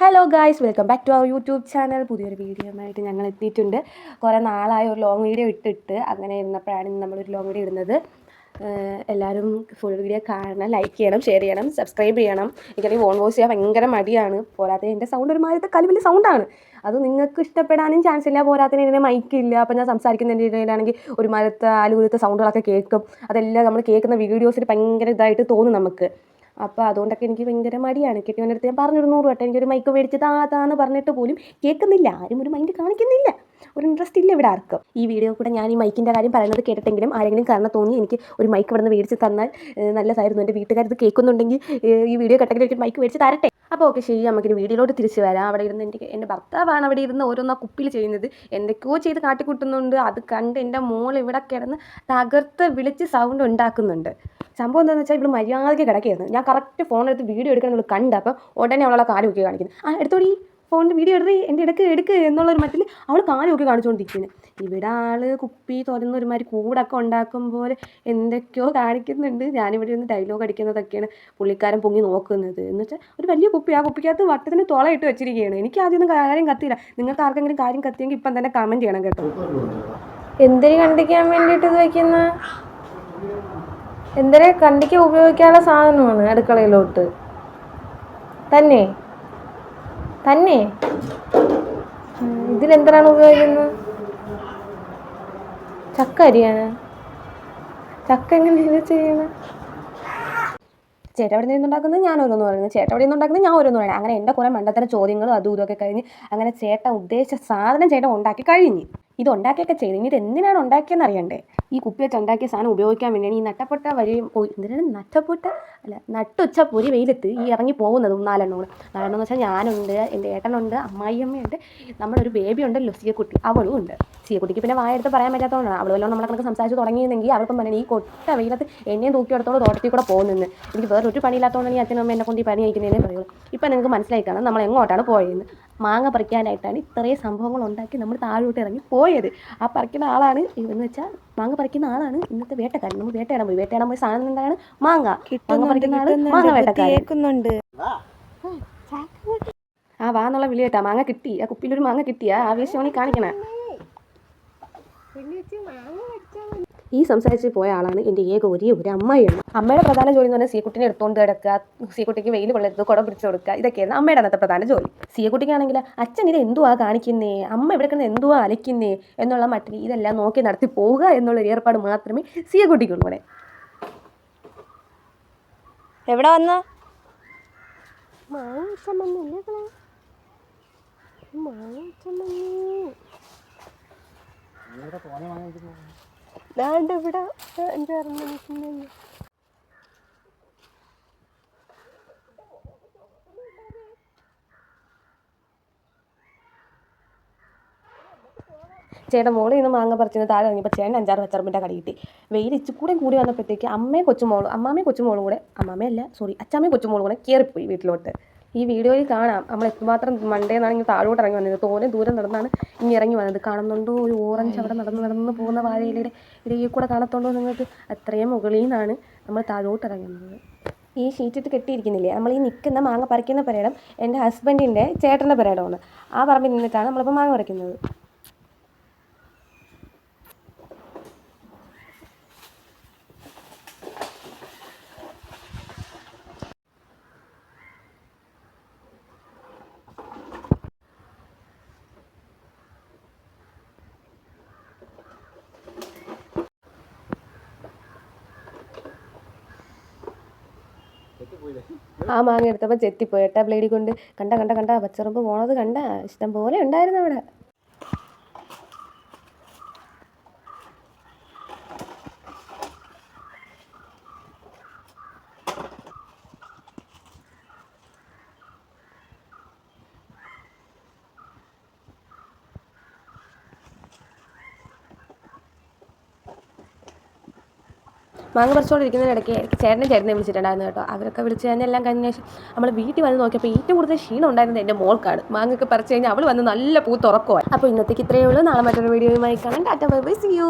Hello guys, welcome back to our YouTube channel. പുതിയൊരു video ആയിട്ട് ഞങ്ങൾ എത്തിയിട്ടുണ്ട്. കുറേ നാളായി ഒരു ലോങ് വീഡിയോ ഇട്ടിട്ട്. അങ്ങനെ ഇരുന്നപ്പോഴാണ് നമ്മളൊരു ലോങ് വീഡിയോ ഇടുന്നത്. എല്ലാവരും ഫുൾ വീഡിയോ കാണണം, ലൈക്ക് ചെയ്യണം, ഷെയർ ചെയ്യണം, സബ്സ്ക്രൈബ് ചെയ്യണം. എനിക്കറിയാം വോൺ വോയിസ് ചെയ്യാൻ ഭയങ്കര മടിയാണ്. പോരാതെ എൻ്റെ സൗണ്ട് ഒരു മാതിരത്തെ കലിവലി സൗണ്ടാണ്. അത് നിങ്ങൾക്ക് ഇഷ്ടപ്പെടാനും ചാൻസ് ഇല്ല. പോരാത്തതിന് ഇതിന് മൈക്കില്ല. അപ്പം ഞാൻ സംസാരിക്കുന്നതിൻ്റെ ഇടയിലാണെങ്കിൽ ഒരു മരത്തെ ആലുകുലത്തെ സൗണ്ടുകളൊക്കെ കേൾക്കും. അതെല്ലാം നമ്മൾ കേൾക്കുന്ന വീഡിയോസിൽ ഭയങ്കര ഇതായിട്ട് തോന്നും നമുക്ക്. അപ്പോൾ അതുകൊണ്ടൊക്കെ എനിക്ക് ഭയങ്കര മടിയാണ്. കെട്ടിയവൻ്റെ അടുത്ത് ഞാൻ പറഞ്ഞൊരു 100 വട്ടം എനിക്കൊരു മൈക്ക് മേടിച്ച് താന്ന് പറഞ്ഞിട്ട് പോലും കേൾക്കുന്നില്ല. ആരും ഒരു മൈൻഡ് കാണിക്കുന്നില്ല. ഒരു ഇൻട്രസ്റ്റ് ഇല്ല ഇവിടെ ആർക്കും. ഈ വീഡിയോ കൂടെ ഞാൻ ഈ മൈക്കിൻ്റെ കാര്യം പറയുന്നത് കേട്ടിട്ടെങ്കിലും ആരെങ്കിലും കാരണം തോന്നി എനിക്ക് ഒരു മൈക്ക് ഇവിടെ നിന്ന് മേടിച്ച് തന്നാൽ നല്ലതായിരുന്നു. എൻ്റെ വീട്ടുകാർ ഇത് കേൾക്കുന്നുണ്ടെങ്കിൽ ഈ വീഡിയോ കട്ടെങ്കിൽ എനിക്ക് മൈക്ക് മേടിച്ച് തരട്ടെ. അപ്പോൾ ഓക്കെ, ശരി, നമുക്കിനി വീഡിയോയിലോട്ട് തിരിച്ച് വരാം. അവിടെ ഇരുന്ന് എൻ്റെ ഭർത്താവാണ് അവിടെ ഇരുന്ന് ഓരോന്നാ കുപ്പിയിൽ ചെയ്യുന്നത്. എന്തൊക്കെയോ ചെയ്ത് കാട്ടിക്കൂട്ടുന്നുണ്ട്. അത് കണ്ട് എൻ്റെ മോൾ ഇവിടെ കിടന്ന് തകർത്ത് വിളിച്ച് സൗണ്ട് ഉണ്ടാക്കുന്നുണ്ട്. സംഭവം എന്താണെന്ന് വെച്ചാൽ ഇവിടെ മര്യാദയ്ക്ക് കിടക്കുകയായിരുന്നു. ഞാൻ കറക്റ്റ് ഫോൺ എടുത്ത് വീഡിയോ എടുക്കാൻ നമ്മൾ കണ്ട്. അപ്പം ഉടനെ അവളെ കാല് നോക്കി കാണിക്കുന്നത്. എടുത്തോടി ഫോണിൽ വീഡിയോ എൻ്റെ എടുക്ക് എന്നുള്ളൊരു മട്ടിൽ അവൾ കാല് നോക്കി കാണിച്ചുകൊണ്ടിരിക്കുന്നത്. ഇവിടെ ആൾ കുപ്പി തുറന്നൊരുമാതിരി കൂടൊക്കെ ഉണ്ടാക്കുമ്പോൾ എന്തൊക്കെയോ കാണിക്കുന്നുണ്ട്. ഞാനിവിടെ നിന്ന് ഡയലോഗ് അടിക്കുന്നതൊക്കെയാണ് പുള്ളിക്കാരൻ പൊങ്ങി നോക്കുന്നത്. എന്ന് വെച്ചാൽ ഒരു വലിയ കുപ്പി, ആ കുപ്പിക്കകത്ത് വട്ടത്തിന് തുളയിട്ട് വെച്ചിരിക്കുകയാണ്. എനിക്ക് ആദ്യമൊന്നും കാര്യം കത്തിയില്ല. നിങ്ങൾക്ക് ആർക്കെങ്കിലും കാര്യം കത്തിയെങ്കിൽ ഇപ്പം തന്നെ കമൻറ്റ് ചെയ്യണം കേട്ടോ. എന്തിനു കണ്ടിക്കാൻ വേണ്ടിയിട്ട് ഇത് വയ്ക്കുന്ന? എന്തിനെ കണ്ടിക്കാൻ ഉപയോഗിക്കാനുള്ള സാധനമാണ് അടുക്കളയിലോട്ട് തന്നെ തന്നെ ഇതിലെന്തിനാണ് ഉപയോഗിക്കുന്നത്? ചക്ക അരിയാണ്. ചക്ക എങ്ങനെ ചെയ്യുന്നത്? ചേട്ടൻ എവിടെ നിന്നുണ്ടാക്കുന്നത് ഞാൻ ഓരോന്ന് പറയുന്നത്, ചേട്ടൻ എവിടെ നിന്നുണ്ടാക്കുന്നത് ഞാൻ ഓരോന്ന് പറയുന്നത്. അങ്ങനെ എൻ്റെ കുറേ മണ്ടത്തര ചോദ്യങ്ങളും അതും ഇതൊക്കെ കഴിഞ്ഞ് അങ്ങനെ ചേട്ടൻ ഉദ്ദേശിച്ച സാധനം ചേട്ടൻ ഉണ്ടാക്കി കഴിഞ്ഞ്. ഇത് ഉണ്ടാക്കിയൊക്കെ ചെയ്ത് ഇനി ഇത് എന്തിനാണ് ഉണ്ടാക്കിയെന്ന് അറിയണ്ടേ? ഈ കുപ്പി വെച്ച് ഉണ്ടാക്കിയ സാധനം ഉപയോഗിക്കാൻ വേണ്ടിയാണ് ഈ നട്ടപ്പൊട്ട വരെയും എന്തിനാണ് നട്ടുച്ച പൊരി വെയിലത്ത് ഈ ഇറങ്ങി പോകുന്നതും നാലെണ്ണം എന്ന് വെച്ചാൽ ഞാനുണ്ട്, എൻ്റെ ഏട്ടനുണ്ട്, അമ്മായിയമ്മയുണ്ട്, നമ്മളൊരു ബേബി ഉണ്ടല്ലോ സിയക്കുട്ടി, അവളും ഉണ്ട്. സിയക്കുട്ടിക്ക് പിന്നെ വായെടുത്ത് പറയാൻ പറ്റാത്തതുകൊണ്ടാണ്. അവൾ വല്ലതും നമ്മളെ കണക്ക് സംസാരിച്ച് തുടങ്ങിയെങ്കിൽ അവൾക്കും പറഞ്ഞു ഈ കൊട്ട വെയിലത്ത് എന്നെയും തൂക്കിയെടുത്തോളം തോട്ടത്തിൽ കൂടെ പോകുന്നത്. എനിക്ക് വേറൊരു പണിയില്ലാത്തതുകൊണ്ടാണ് ഈ അച്ഛനും അമ്മ എന്നെ കൊണ്ട് ഈ പണി അയക്കുന്നതിനെ പറയുള്ളൂ. ഇപ്പം നിങ്ങൾക്ക് മനസ്സിലായി കാണാം നമ്മൾ എങ്ങോട്ടാണ് പോയതെന്ന്. മാങ്ങ പറിക്കാനായിട്ടാണ് ഇത്രയും സംഭവങ്ങൾ ഉണ്ടാക്കി നമ്മൾ താഴോട്ട് ഇറങ്ങി പോയത്. ആ പറിക്കുന്ന ആളാണ് എന്ന് വെച്ചാൽ മാങ്ങ പറിക്കുന്ന ആളാണ് ഇന്നത്തെ വേട്ടക്കാരൻ. നമ്മൾ വേട്ടയാടാൻ പോയി സാധനം എന്താണ്? മാങ്ങ പറിക്കുന്ന ആള് മാങ്ങ വേട്ടക്കാരൻ. ആ വാ എന്നുള്ള വിളി കേട്ടാ. മാങ്ങ കിട്ടി, ആ കുപ്പിയിലൊരു മാങ്ങ കിട്ടിയ ആവേശമാണ് ഈ കാണിക്കണേ. ഈ സംസാരിച്ച് പോയ ആളാണ് എൻ്റെ ഒരു അമ്മയാണ്. അമ്മയുടെ പ്രധാന ജോലി എന്ന് പറഞ്ഞാൽ സിയക്കുട്ടിനെ എടുത്തുകൊണ്ട് കിടക്കുക, സിയക്കുട്ടിക്ക് വെയിൽ കൊള്ളരുത്, കുടം പിടിച്ചു കൊടുക്കുക, ഇതൊക്കെയായിരുന്നു അമ്മയുടെ അന്നത്തെ പ്രധാന ജോലി. സിയക്കുട്ടിക്കാണെങ്കിൽ അച്ഛൻ ഇത് എന്തുവാ കാണിക്കുന്നേ, അമ്മ ഇവിടെ കിടന്ന് എന്തുവാ അലയ്ക്കുന്നേ എന്നുള്ള മട്ടിൽ ഇതെല്ലാം നോക്കി നടത്തി പോവുക എന്നുള്ള ഏർപ്പാട് മാത്രമേ സിയക്കുട്ടിക്കുള്ളൂ. ഇവിടെ എവിടെ വന്ന ഇവിടെ ചേട്ടൻ മോളിൽ നിന്ന് മാങ്ങ പറിച്ചിന് താഴെ ഇറങ്ങിയപ്പോൾ ചേട്ടൻ 5-6 പച്ചറമ്പിൻ്റെ കടി കിട്ടി. വെയിൽ ഇച്ചിക്കൂടെ കൂടി വന്നപ്പോഴത്തേക്ക് അമ്മയും കൊച്ചുമോളും കൂടെ അച്ഛമ്മയും കൊച്ചുമോളും കൂടെ കയറിപ്പോയി വീട്ടിലോട്ട്. ഈ വീഡിയോയിൽ കാണാം നമ്മൾ എത്രമാത്രം മണ്ടേന്നാണെങ്കിൽ താഴോട്ട് ഇറങ്ങി വന്നത്. തോനെ ദൂരം നടന്നാണ് ഇനി ഇറങ്ങി വന്നത്. കാണുന്നുണ്ടോ ഒരു ഓറഞ്ച് അവിടെ നടന്ന് പോകുന്ന വാഴയിലയുടെ ഇടയിൽ കൂടെ കാണത്തുണ്ടോ നിങ്ങൾക്ക്? അത്രയും മുകളിൽ നിന്നാണ് നമ്മൾ താഴോട്ട് ഇറങ്ങുന്നത്. ഈ ഷീറ്റിട്ട് കെട്ടിയിരിക്കുന്നില്ലേ, നമ്മൾ ഈ നിൽക്കുന്ന മാങ്ങ പറിക്കുന്ന പെരയിടം എൻ്റെ ഹസ്ബൻഡിൻ്റെ ചേട്ടൻ്റെ പെരയിടമാണ്. ആ പറമ്പിൽ നിന്നിട്ടാണ് നമ്മളിപ്പോൾ മാങ്ങ പറിക്കുന്നത്. ആ മാങ്ങ എടുത്തപ്പോൾ ചെത്തിപ്പോയി. ബ്ലേഡി കൊണ്ട് കണ്ട പച്ചറമ്പ് പോണത് കണ്ട. ഇഷ്ടം പോലെ ഉണ്ടായിരുന്നു അവിടെ. മാങ്ങ പറിച്ചുകൊണ്ടിരിക്കുന്നതിനിടയ്ക്ക് ചേട്ടനെ വിളിച്ചിട്ടുണ്ടായിരുന്നു കേട്ടോ. അവരൊക്കെ വിളിച്ച് തന്നെ എല്ലാം കഴിഞ്ഞ ശേഷം നമ്മൾ വീട്ടിൽ വന്ന് നോക്കിയപ്പോൾ ഏറ്റവും കൂടുതൽ ക്ഷീണം ഉണ്ടായിരുന്നത് എൻ്റെ മോൾക്കാണ്. മാങ്ങയൊക്കെ പറിച്ച് കഴിഞ്ഞാൽ അവൾ വന്ന് നല്ല പൂത്തുറക്കുവാണ്. അപ്പോൾ ഇന്നത്തേക്ക് ഇത്രയേ ഉള്ളൂ. നാളെ മറ്റൊരു വീഡിയോയുമായി കാണാം. Tata bye bye, see U.